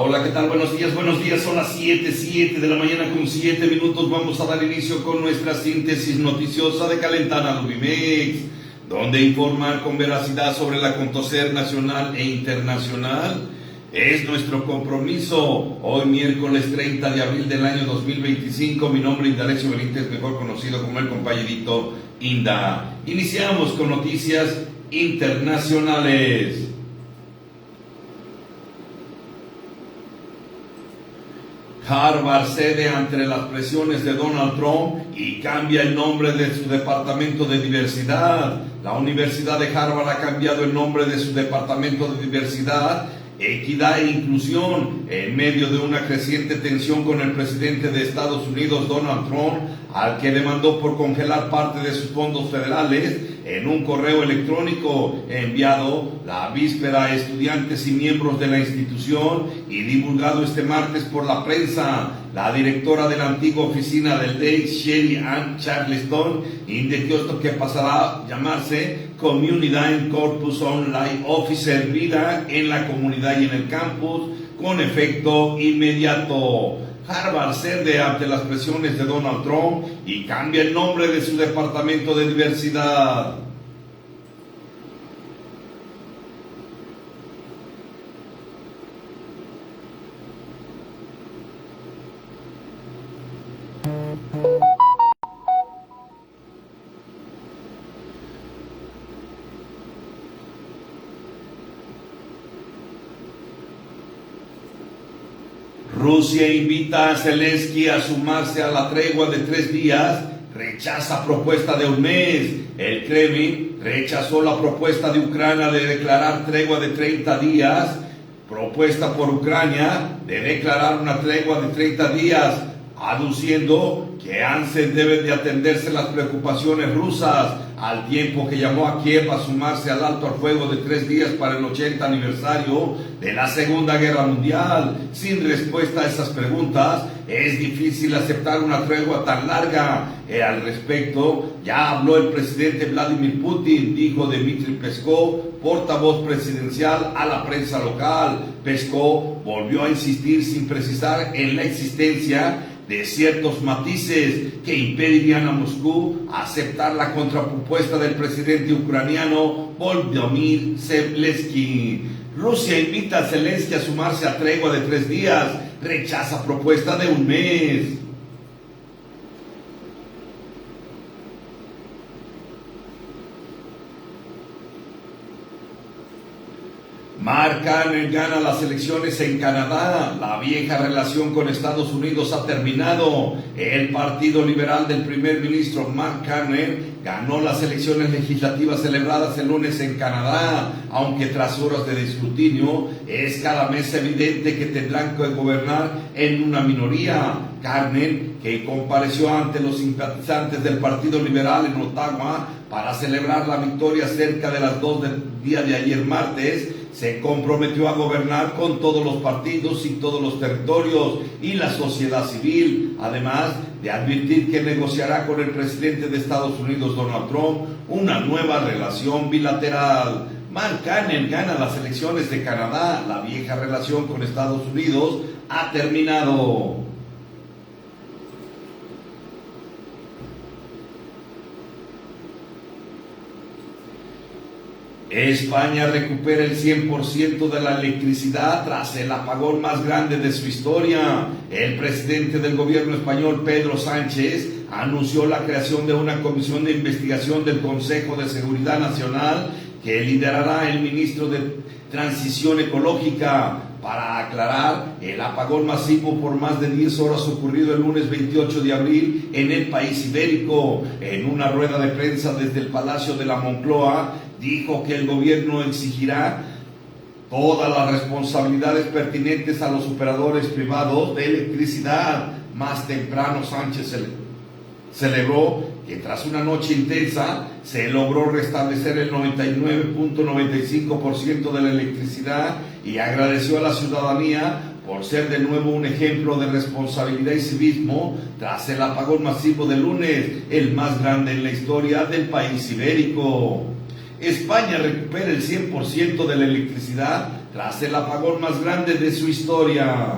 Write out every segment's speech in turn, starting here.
Hola, ¿qué tal? Buenos días, son las 7 de la mañana con 7 minutos. Vamos a dar inicio con nuestra síntesis noticiosa de Calentana Lubimex, donde informar con veracidad sobre el acontecer nacional e internacional es nuestro compromiso. Hoy miércoles 30 de abril del año 2025, mi nombre es Indalecio Benítez, mejor conocido como el compañerito Inda. Iniciamos con noticias internacionales. Harvard cede ante las presiones de Donald Trump y cambia el nombre de su departamento de diversidad. La Universidad de Harvard ha cambiado el nombre de su departamento de diversidad, equidad e inclusión en medio de una creciente tensión con el presidente de Estados Unidos, Donald Trump, al que demandó por congelar parte de sus fondos federales. En un correo electrónico enviado la víspera a estudiantes y miembros de la institución y divulgado este martes por la prensa, la directora de la antigua oficina del DEIC, Sherry Ann Charleston, indicó que pasará a llamarse Community Corpus Online Officer, vida en la comunidad y en el campus, con efecto inmediato. Harvard cede ante las presiones de Donald Trump y cambia el nombre de su departamento de diversidad. Rusia invita a Zelensky a sumarse a la tregua de 3 días, rechaza propuesta de un mes. El Kremlin rechazó la propuesta de Ucrania de declarar tregua de 30 días, propuesta por Ucrania de declarar una tregua de 30 días, aduciendo que antes deben de atenderse las preocupaciones rusas, al tiempo que llamó a Kiev a sumarse al alto al fuego de 3 días para el 80 aniversario de la Segunda Guerra Mundial. Sin respuesta a esas preguntas, es difícil aceptar una tregua tan larga. Al respecto, ya habló el presidente Vladimir Putin, dijo Dmitry Peskov, portavoz presidencial, a la prensa local. Peskov volvió a insistir sin precisar en la existencia de ciertos matices que impedirían a Moscú aceptar la contrapropuesta del presidente ucraniano Volodymyr Zelensky. Rusia invita a Zelensky a sumarse a tregua de 3 días, rechaza propuesta de un mes. Mark Carney gana las elecciones en Canadá. La vieja relación con Estados Unidos ha terminado. El Partido Liberal del primer ministro Mark Carney ganó las elecciones legislativas celebradas el lunes en Canadá, aunque tras horas de escrutinio es cada vez evidente que tendrán que gobernar en una minoría. Carney, que compareció ante los simpatizantes del Partido Liberal en Ottawa para celebrar la victoria cerca de las 2 del día de ayer martes, se comprometió a gobernar con todos los partidos y todos los territorios y la sociedad civil, además de advertir que negociará con el presidente de Estados Unidos, Donald Trump, una nueva relación bilateral. Mark Carney gana las elecciones de Canadá. La vieja relación con Estados Unidos ha terminado. España recupera el 100% de la electricidad tras el apagón más grande de su historia. El presidente del gobierno español, Pedro Sánchez, anunció la creación de una comisión de investigación del Consejo de Seguridad Nacional que liderará el ministro de Transición Ecológica para aclarar el apagón masivo por más de 10 horas ocurrido el lunes 28 de abril en el país ibérico. En una rueda de prensa desde el Palacio de la Moncloa, dijo que el gobierno exigirá todas las responsabilidades pertinentes a los operadores privados de electricidad. Más temprano, Sánchez celebró que tras una noche intensa se logró restablecer el 99.95% de la electricidad y agradeció a la ciudadanía por ser de nuevo un ejemplo de responsabilidad y civismo tras el apagón masivo del lunes, el más grande en la historia del país ibérico. España recupera el 100% de la electricidad tras el apagón más grande de su historia.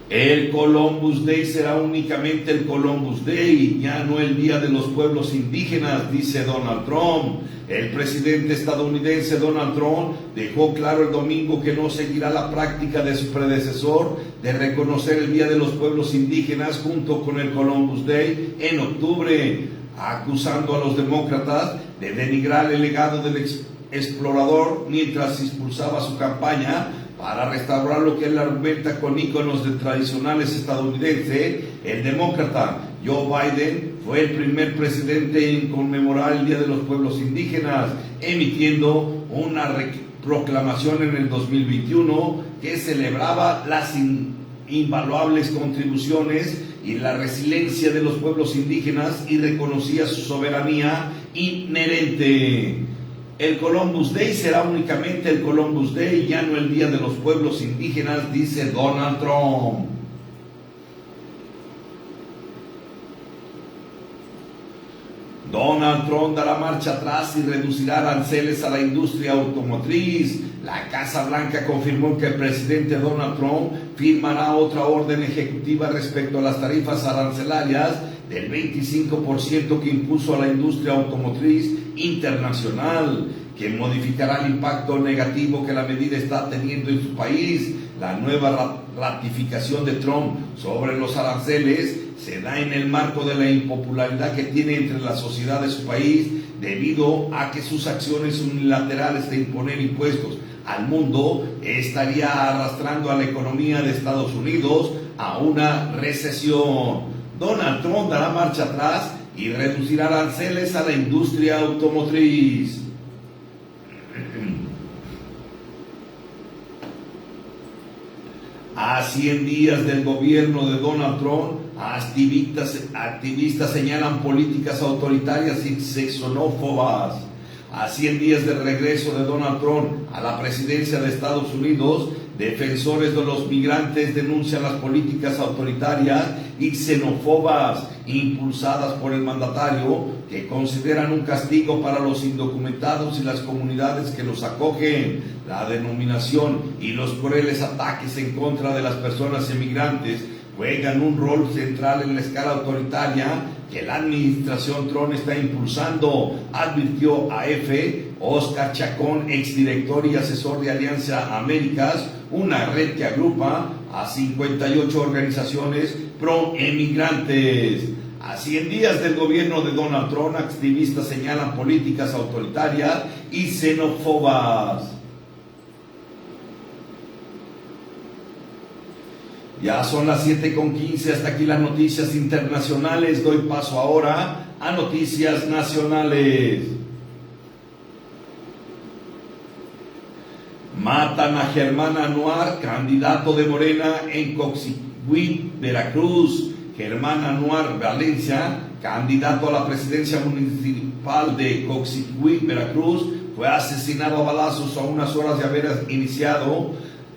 El Columbus Day será únicamente el Columbus Day, ya no el Día de los Pueblos Indígenas, dice Donald Trump. El presidente estadounidense Donald Trump dejó claro el domingo que no seguirá la práctica de su predecesor de reconocer el Día de los Pueblos Indígenas junto con el Columbus Day en octubre, acusando a los demócratas de denigrar el legado del explorador mientras impulsaba su campaña para restaurar lo que él argumenta con íconos de tradicionales estadounidenses. El demócrata Joe Biden fue el primer presidente en conmemorar el Día de los Pueblos Indígenas, emitiendo una proclamación en el 2021 que celebraba las invaluables contribuciones y la resiliencia de los pueblos indígenas y reconocía su soberanía inherente. El Columbus Day será únicamente el Columbus Day, ya no el Día de los Pueblos Indígenas, dice Donald Trump. Donald Trump dará marcha atrás y reducirá aranceles a la industria automotriz. La Casa Blanca confirmó que el presidente Donald Trump firmará otra orden ejecutiva respecto a las tarifas arancelarias del 25% que impuso a la industria automotriz internacional, que modificará el impacto negativo que la medida está teniendo en su país. La nueva ratificación de Trump sobre los aranceles se da en el marco de la impopularidad que tiene entre la sociedad de su país debido a que sus acciones unilaterales de imponer impuestos al mundo estaría arrastrando a la economía de Estados Unidos a una recesión. Donald Trump dará marcha atrás y reducirá aranceles a la industria automotriz. A 100 días del gobierno de Donald Trump, activistas señalan políticas autoritarias y xenófobas. A 100 días del regreso de Donald Trump a la presidencia de Estados Unidos, defensores de los migrantes denuncian las políticas autoritarias y xenófobas impulsadas por el mandatario, que consideran un castigo para los indocumentados y las comunidades que los acogen. La denominación y los crueles ataques en contra de las personas inmigrantes juegan un rol central en la escala autoritaria que la administración Trump está impulsando, advirtió a EFE Oscar Chacón, exdirector y asesor de Alianza Américas, una red que agrupa a 58 organizaciones pro-emigrantes. A 100 días del gobierno de Donald Trump, activistas señalan políticas autoritarias y xenófobas. Ya son las 7:15, hasta aquí las noticias internacionales. Doy paso ahora a noticias nacionales. Matan a Germán Anuar, candidato de Morena en Cocxiquit, Veracruz. Germán Anuar Valencia, candidato a la presidencia municipal de Cocxiquit, Veracruz, fue asesinado a balazos a unas horas de haber iniciado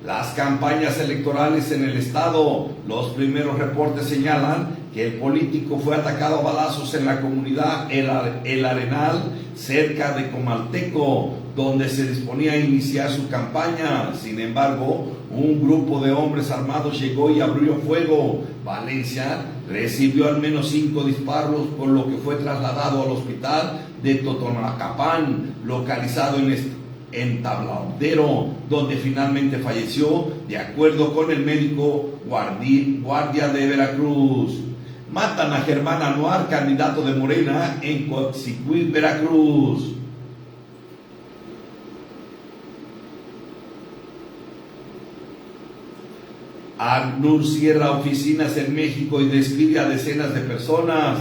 las campañas electorales en el estado. Los primeros reportes señalan que el político fue atacado a balazos en la comunidad El Arenal, cerca de Comalteco, donde se disponía a iniciar su campaña. Sin embargo, un grupo de hombres armados llegó y abrió fuego. Valencia recibió al menos 5 disparos, por lo que fue trasladado al hospital de Totonacapán, localizado en Tablaudero, donde finalmente falleció, de acuerdo con el médico guardia de Veracruz. Matan a Germán Anuar, candidato de Morena en Cocxiquit, Veracruz. ACNUR cierra oficinas en México y despide a decenas de personas.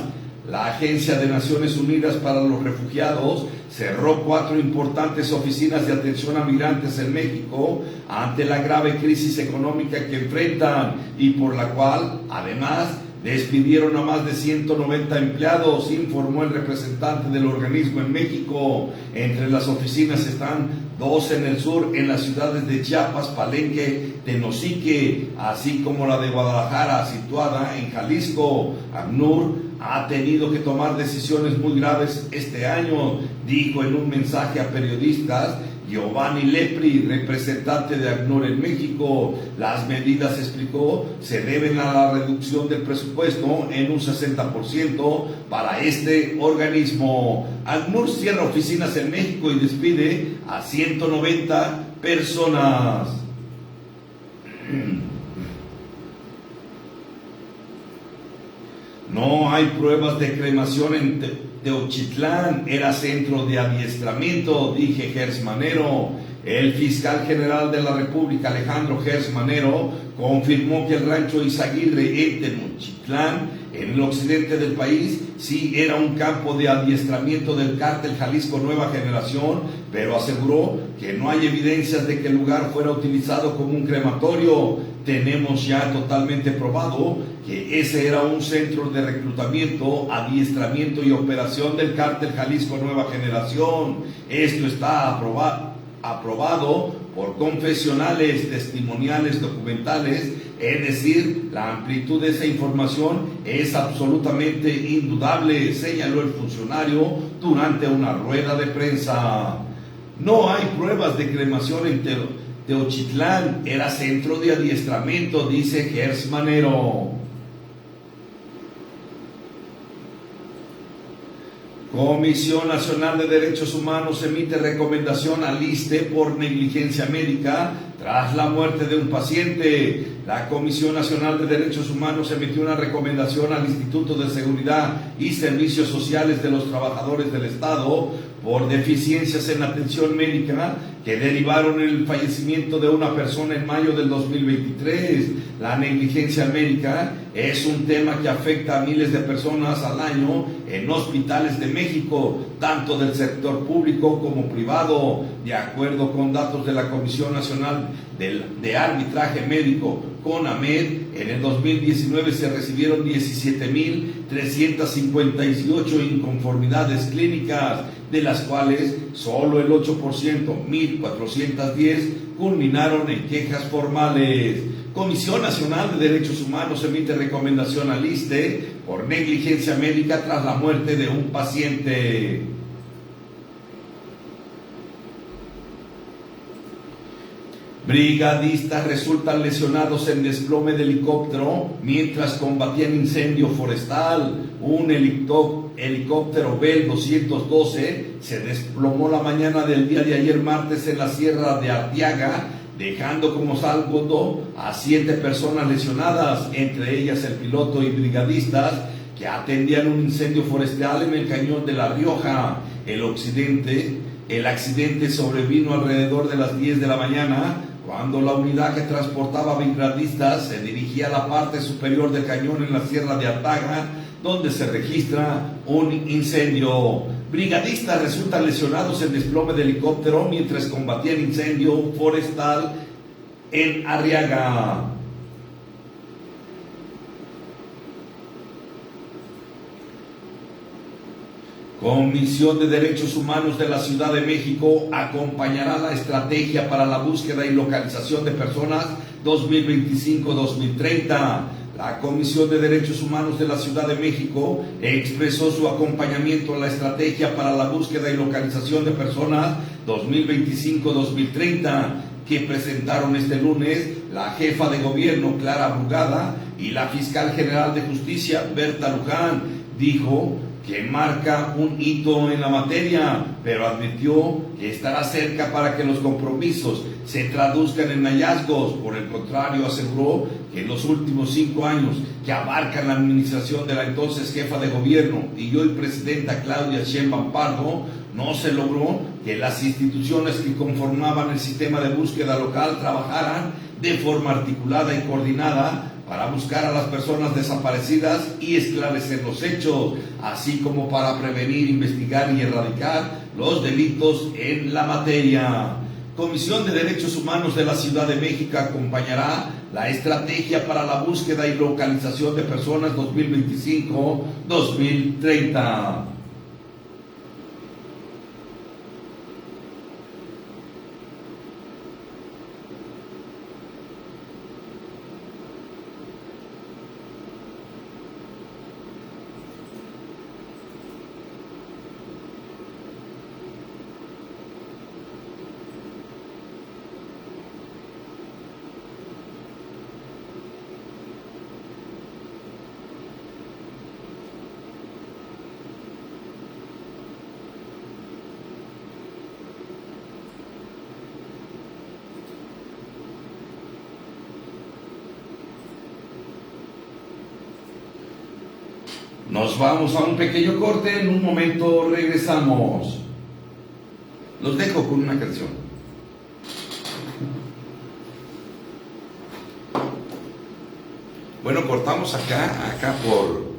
La Agencia de Naciones Unidas para los Refugiados cerró 4 importantes oficinas de atención a migrantes en México ante la grave crisis económica que enfrentan y por la cual, además, Despidieron a más de 190 empleados, informó el representante del organismo en México. Entre las oficinas están 2 en el sur, en las ciudades de Chiapas, Palenque, Tenosique, así como la de Guadalajara, situada en Jalisco. ACNUR ha tenido que tomar decisiones muy graves este año, dijo en un mensaje a periodistas Giovanni Lepri, representante de ACNUR en México. Las medidas, explicó, se deben a la reducción del presupuesto en un 60% para este organismo. ACNUR cierra oficinas en México y despide a 190 personas. No hay pruebas de cremación en Teochitlán, era centro de adiestramiento, dije Gers Manero. El fiscal general de la República, Alejandro Gers Manero, confirmó que el rancho Izaguirre en Tenochtitlán, en el occidente del país, sí era un campo de adiestramiento del cártel Jalisco Nueva Generación, pero aseguró que no hay evidencias de que el lugar fuera utilizado como un crematorio. Tenemos ya totalmente probado que ese era un centro de reclutamiento, adiestramiento y operación del cártel Jalisco Nueva Generación. Esto está aprobado por confesionales, testimoniales, documentales, es decir, la amplitud de esa información es absolutamente indudable, señaló el funcionario durante una rueda de prensa. No hay pruebas de cremación en Teochitlán, era centro de adiestramiento, dice Gers Manero. Comisión Nacional de Derechos Humanos emite recomendación al ISSSTE por negligencia médica tras la muerte de un paciente. La Comisión Nacional de Derechos Humanos emitió una recomendación al Instituto de Seguridad y Servicios Sociales de los Trabajadores del Estado por deficiencias en atención médica que derivaron en el fallecimiento de una persona en mayo del 2023. La negligencia médica es un tema que afecta a miles de personas al año en hospitales de México, tanto del sector público como privado. De acuerdo con datos de la Comisión Nacional de Arbitraje Médico, CONAMED, en el 2019 se recibieron 17.358 inconformidades clínicas, de las cuales solo el 8%, 1.410, culminaron en quejas formales. Comisión Nacional de Derechos Humanos emite recomendación al ISSSTE por negligencia médica tras la muerte de un paciente. Brigadistas resultan lesionados en desplome de helicóptero mientras combatían incendio forestal. Un helicóptero Bell 212 se desplomó la mañana del día de ayer martes en la Sierra de Arteaga, dejando como saldo a 7 personas lesionadas, entre ellas el piloto y brigadistas que atendían un incendio forestal en el cañón de La Rioja. El accidente sobrevino alrededor de las 10 de la mañana, cuando la unidad que transportaba brigadistas se dirigía a la parte superior del cañón en la Sierra de Arteaga, donde se registra un incendio. Brigadistas resultan lesionados en desplome de helicóptero mientras combatían incendio forestal en Arriaga. Comisión de Derechos Humanos de la Ciudad de México acompañará la estrategia para la búsqueda y localización de personas 2025-2030. La Comisión de Derechos Humanos de la Ciudad de México expresó su acompañamiento a la estrategia para la búsqueda y localización de personas 2025-2030 que presentaron este lunes la jefa de gobierno Clara Brugada y la fiscal general de justicia Berta Luján. Dijo que marca un hito en la materia, pero admitió que estará cerca para que los compromisos se traduzcan en hallazgos. Por el contrario, aseguró que en los últimos 5 años que abarcan la administración de la entonces jefa de gobierno y hoy presidenta Claudia Sheinbaum Pardo, no se logró que las instituciones que conformaban el sistema de búsqueda local trabajaran de forma articulada y coordinada para buscar a las personas desaparecidas y esclarecer los hechos, así como para prevenir, investigar y erradicar los delitos en la materia. Comisión de Derechos Humanos de la Ciudad de México acompañará la estrategia para la búsqueda y localización de personas 2025-2030. Nos vamos a un pequeño corte, en un momento regresamos. Los dejo con una canción. Bueno, cortamos acá por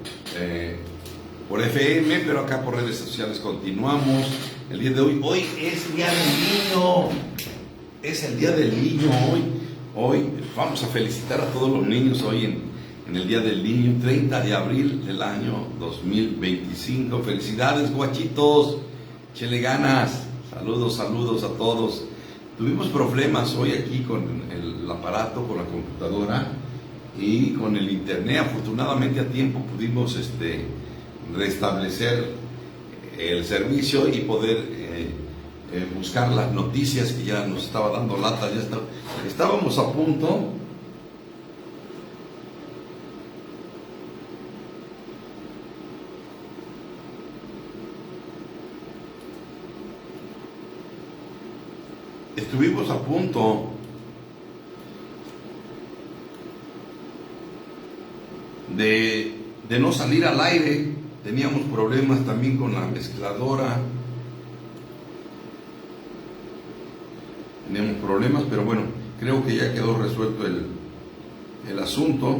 FM, pero acá por redes sociales continuamos. El día de hoy es Día del Niño. Es el Día del Niño hoy. Hoy vamos a felicitar a todos los niños hoy en el Día del Niño, 30 de abril del año 2025. Felicidades, guachitos, échele ganas. Saludos a todos. Tuvimos problemas hoy aquí con el aparato, con la computadora y con el internet. Afortunadamente a tiempo pudimos restablecer el servicio y poder buscar las noticias que ya nos estaba dando lata. Estábamos a punto. Estuvimos a punto de no salir al aire. Teníamos problemas también con la mezcladora. Teníamos problemas, pero bueno, creo que ya quedó resuelto el asunto.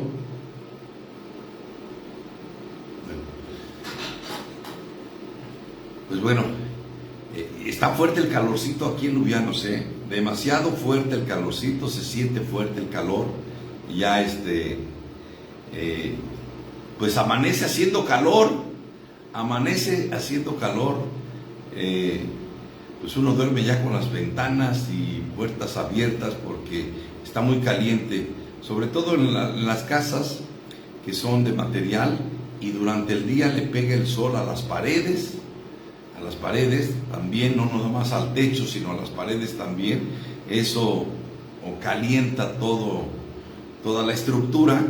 Pues bueno, está fuerte el calorcito aquí en Lubianos, demasiado fuerte el calorcito, se siente fuerte el calor. Ya pues amanece haciendo calor, pues uno duerme ya con las ventanas y puertas abiertas porque está muy caliente, sobre todo en las casas que son de material, y durante el día le pega el sol a las paredes también, no nada más al techo, sino a las paredes también. Eso calienta toda la estructura,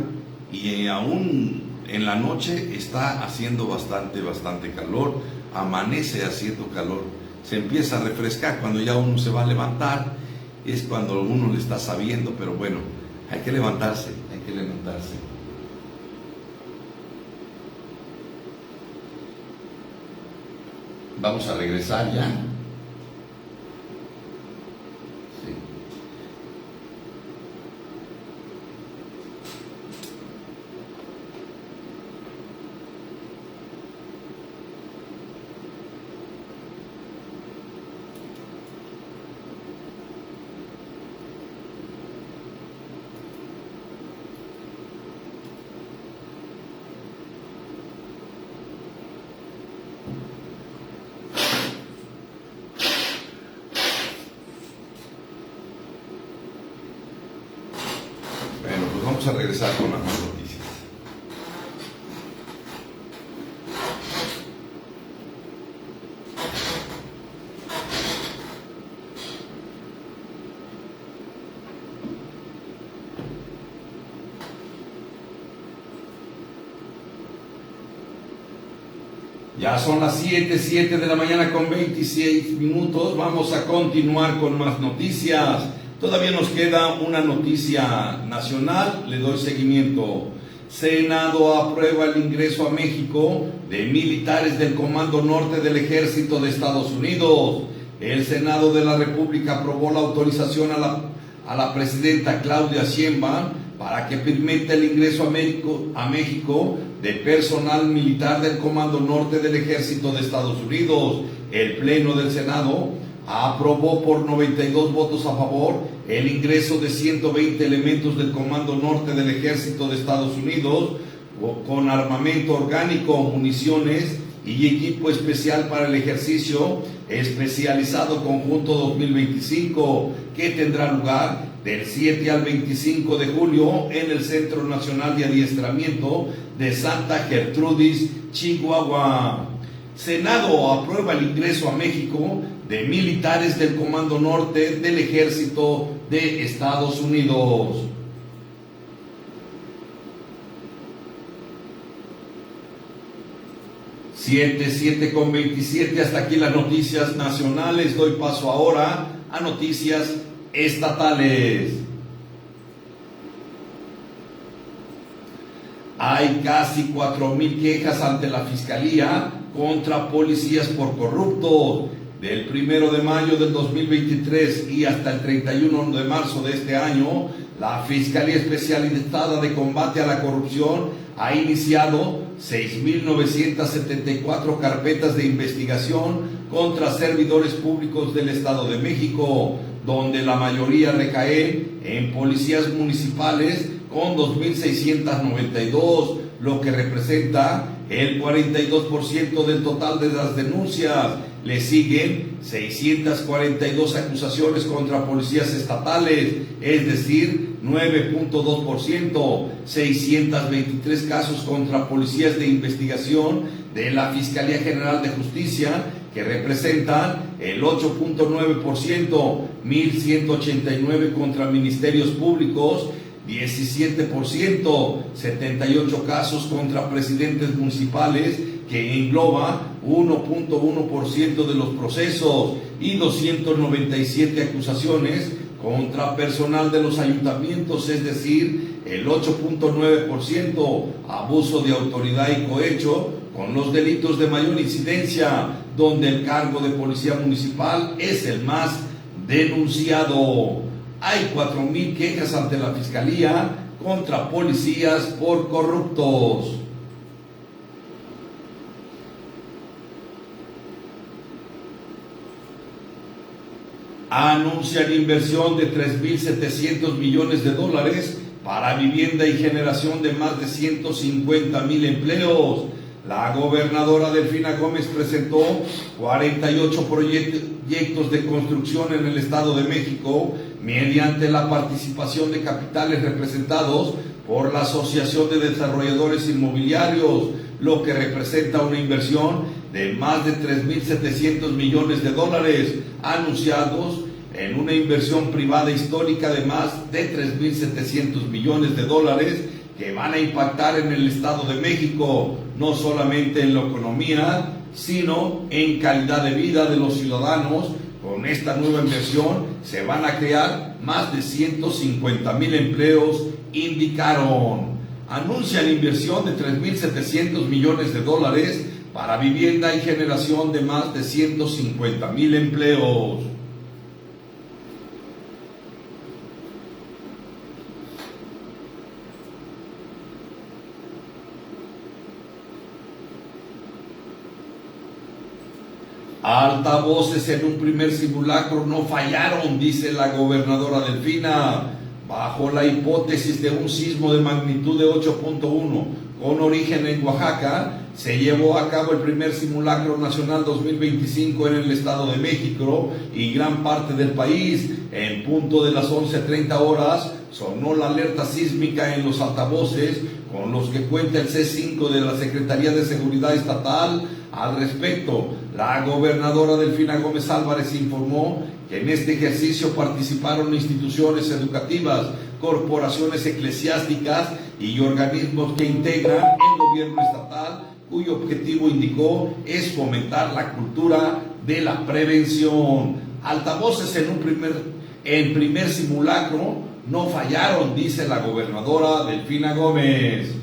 y aún en la noche está haciendo bastante calor, amanece haciendo calor, se empieza a refrescar cuando ya uno se va a levantar, es cuando uno le está sabiendo, pero bueno, hay que levantarse. Vamos a regresar ya. Sí. Bueno, pues vamos a regresar con las más noticias. Ya son las 7 de la mañana con 26 minutos. Vamos a continuar con más noticias. Todavía nos queda una noticia nacional, le doy seguimiento. Senado aprueba el ingreso a México de militares del Comando Norte del Ejército de Estados Unidos. El Senado de la República aprobó la autorización a la presidenta Claudia Sheinbaum para que permita el ingreso a México de personal militar del Comando Norte del Ejército de Estados Unidos. El Pleno del Senado aprobó por 92 votos a favor el ingreso de 120 elementos del Comando Norte del Ejército de Estados Unidos con armamento orgánico, municiones y equipo especial para el ejercicio especializado conjunto 2025, que tendrá lugar del 7 al 25 de julio en el Centro Nacional de Adiestramiento de Santa Gertrudis, Chihuahua. Senado aprueba el ingreso a México de militares del Comando Norte del Ejército de Estados Unidos. Siete con 27, hasta aquí las noticias nacionales. Doy paso ahora a noticias estatales. Hay casi 4,000 quejas ante la Fiscalía contra policías por corruptos. Del 1 de mayo del 2023 y hasta el 31 de marzo de este año, la Fiscalía Especializada de Combate a la Corrupción ha iniciado 6,974 carpetas de investigación contra servidores públicos del Estado de México, donde la mayoría recae en policías municipales con 2,692, lo que representa el 42% del total de las denuncias. Le siguen 642 acusaciones contra policías estatales, es decir, 9.2%, 623 casos contra policías de investigación de la Fiscalía General de Justicia, que representan el 8.9%, 1,189 contra ministerios públicos, 17%, 78 casos contra presidentes municipales, que engloba 1.1% de los procesos, y 297 acusaciones contra personal de los ayuntamientos, es decir, el 8.9%, abuso de autoridad y cohecho, con los delitos de mayor incidencia, donde el cargo de policía municipal es el más denunciado. Hay 4,000 quejas ante la Fiscalía contra policías por corruptos. Anuncian inversión de 3,700 millones de dólares para vivienda y generación de más de 150,000 empleos. La gobernadora Delfina Gómez presentó 48 proyectos de construcción en el Estado de México mediante la participación de capitales representados por la Asociación de Desarrolladores Inmobiliarios, lo que representa una inversión de más de 3,700 millones de dólares, anunciados en una inversión privada histórica de más de 3,700 millones de dólares que van a impactar en el Estado de México, no solamente en la economía, sino en calidad de vida de los ciudadanos. Con esta nueva inversión se van a crear más de 150,000 empleos, indicaron. Anuncian inversión de 3,700 millones de dólares para vivienda y generación de más de 150,000 empleos. Altavoces en un primer simulacro no fallaron, dice la gobernadora Delfina. Bajo la hipótesis de un sismo de magnitud de 8.1 con origen en Oaxaca, se llevó a cabo el primer simulacro nacional 2025 en el Estado de México y gran parte del país. En punto de las 11:30 horas sonó la alerta sísmica en los altavoces con los que cuenta el C5 de la Secretaría de Seguridad Estatal. Al respecto, la gobernadora Delfina Gómez Álvarez informó que en este ejercicio participaron instituciones educativas, corporaciones eclesiásticas y organismos que integran el gobierno estatal, cuyo objetivo, indicó, es fomentar la cultura de la prevención. Altavoces en primer simulacro no fallaron, dice la gobernadora Delfina Gómez.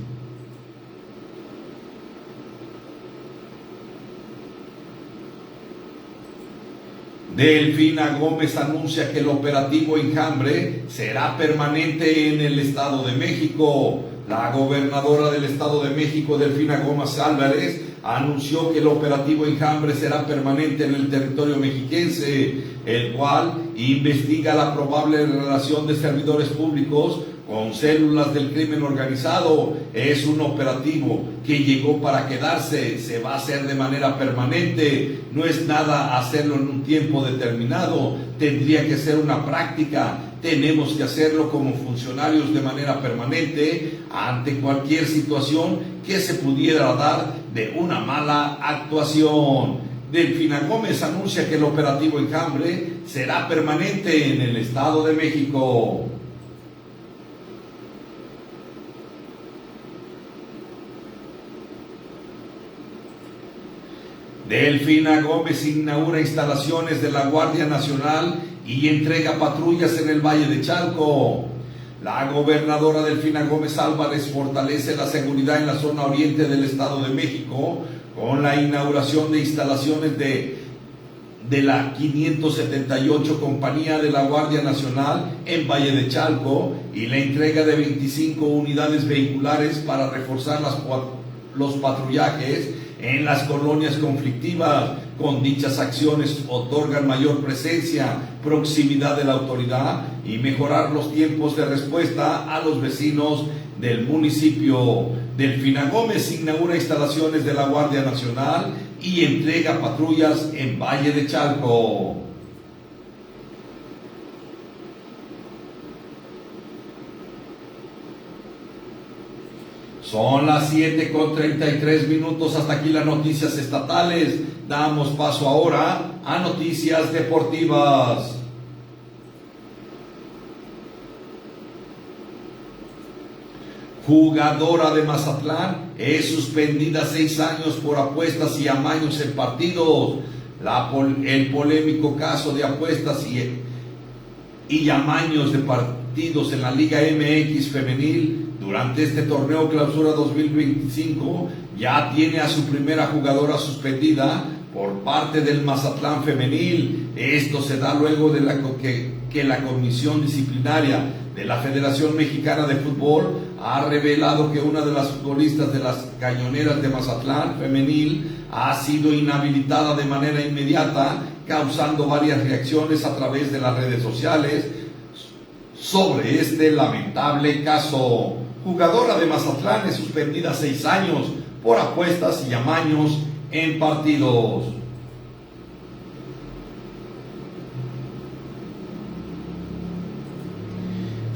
Delfina Gómez anuncia que el operativo Enjambre será permanente en el Estado de México. La gobernadora del Estado de México, Delfina Gómez Álvarez, anunció que el operativo Enjambre será permanente en el territorio mexiquense, el cual investiga la probable relación de servidores públicos con células del crimen organizado. Es un operativo que llegó para quedarse, se va a hacer de manera permanente, no es nada hacerlo en un tiempo determinado, tendría que ser una práctica, tenemos que hacerlo como funcionarios de manera permanente ante cualquier situación que se pudiera dar de una mala actuación. Delfina Gómez anuncia que el operativo Enjambre será permanente en el Estado de México. Delfina Gómez inaugura instalaciones de la Guardia Nacional y entrega patrullas en el Valle de Chalco. La gobernadora Delfina Gómez Álvarez fortalece la seguridad en la zona oriente del Estado de México con la inauguración de instalaciones de la 578 Compañía de la Guardia Nacional en Valle de Chalco y la entrega de 25 unidades vehiculares para reforzar los patrullajes en las colonias conflictivas. Con dichas acciones otorgan mayor presencia, proximidad de la autoridad y mejorar los tiempos de respuesta a los vecinos del municipio. Delfina Gómez inaugura instalaciones de la Guardia Nacional y entrega patrullas en Valle de Chalco. Son las 7:33. Hasta aquí las noticias estatales. Damos paso ahora a noticias deportivas. Jugadora de Mazatlán es suspendida 6 años por apuestas y amaños en partidos. El polémico caso de apuestas y amaños de partidos en la Liga MX femenil durante este torneo Clausura 2025 ya tiene a su primera jugadora suspendida por parte del Mazatlán femenil. Esto se da luego de que la Comisión Disciplinaria de la Federación Mexicana de Fútbol ha revelado que una de las futbolistas de las Cañoneras de Mazatlán femenil ha sido inhabilitada de manera inmediata, causando varias reacciones a través de las redes sociales sobre este lamentable caso. Jugadora de Mazatlán es suspendida 6 años por apuestas y amaños en partidos.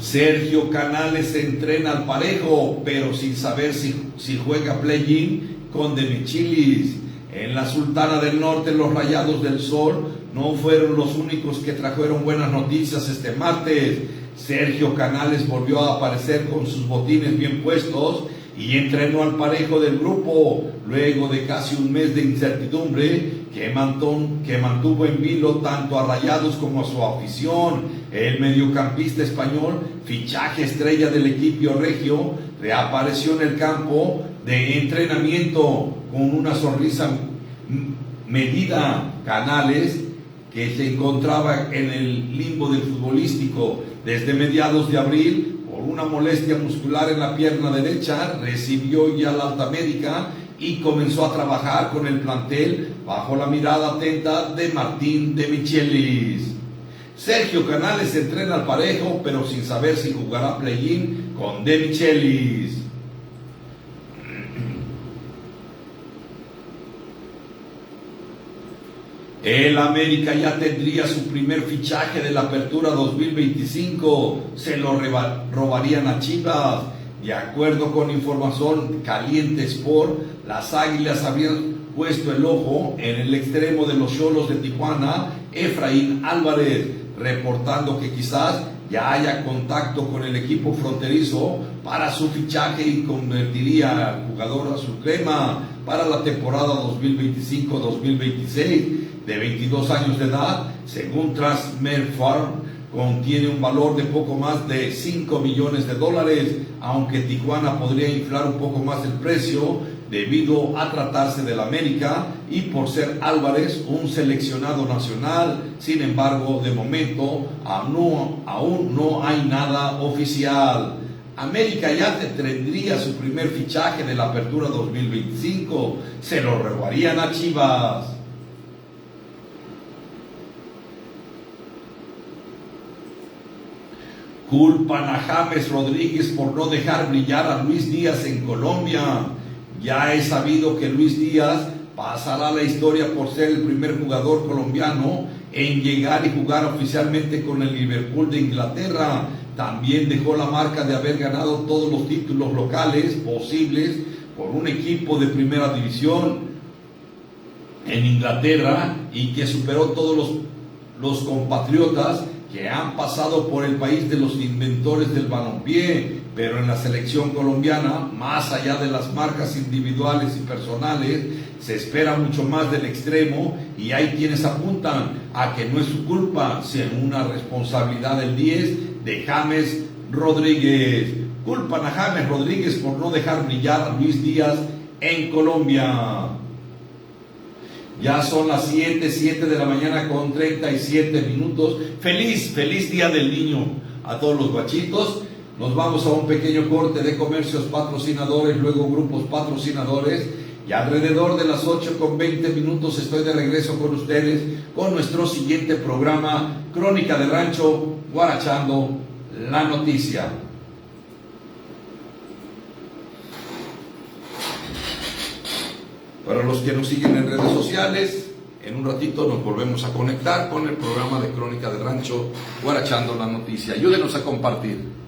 Sergio Canales entrena al parejo, pero sin saber si juega play-in con Demichelis. En la Sultana del Norte, los Rayados del Sol no fueron los únicos que trajeron buenas noticias este martes. Sergio Canales volvió a aparecer con sus botines bien puestos y entrenó al parejo del grupo luego de casi un mes de incertidumbre que mantuvo en vilo tanto a Rayados como a su afición. El mediocampista español, fichaje estrella del equipo regio, reapareció en el campo de entrenamiento con una sonrisa medida. Canales, que se encontraba en el limbo del futbolístico desde mediados de abril por una molestia muscular en la pierna derecha, recibió ya la alta médica y comenzó a trabajar con el plantel bajo la mirada atenta de Martín Demichelis. Sergio Canales entrena al parejo, pero sin saber si jugará play-in con Demichelis. El América ya tendría su primer fichaje de la Apertura 2025, se lo robarían a Chivas. De acuerdo con información Caliente Sport, las Águilas habían puesto el ojo en el extremo de los Xolos de Tijuana, Efraín Álvarez, reportando que quizás ya haya contacto con el equipo fronterizo para su fichaje y convertiría al jugador azul crema para la temporada 2025-2026. De 22 años de edad, según Transmerfarm, contiene un valor de poco más de $5 millones, aunque Tijuana podría inflar un poco más el precio debido a tratarse del América y por ser Álvarez un seleccionado nacional. Sin embargo, de momento aún no hay nada oficial. América ya tendría su primer fichaje de la apertura 2025. Se lo robarían a Chivas. Culpan a James Rodríguez por no dejar brillar a Luis Díaz en Colombia. Ya es sabido que Luis Díaz pasará a la historia por ser el primer jugador colombiano en llegar y jugar oficialmente con el Liverpool de Inglaterra. También dejó la marca de haber ganado todos los títulos locales posibles por un equipo de primera división en Inglaterra y que superó todos los compatriotas que han pasado por el país de los inventores del balompié. Pero en la selección colombiana, más allá de las marcas individuales y personales, se espera mucho más del extremo, y hay quienes apuntan a que no es su culpa, sino una responsabilidad del 10 de James Rodríguez. Culpan a James Rodríguez por no dejar brillar a Luis Díaz en Colombia. Ya son las 7 de la mañana con 37 minutos. Feliz Día del Niño a todos los guachitos. Nos vamos a un pequeño corte de comercios patrocinadores, luego grupos patrocinadores, y alrededor de las 8:20 estoy de regreso con ustedes con nuestro siguiente programa, Crónica de Rancho, Guarachando la Noticia. Para los que nos siguen en redes sociales, en un ratito nos volvemos a conectar con el programa de Crónica de Rancho, Guarachando la Noticia. Ayúdenos a compartir.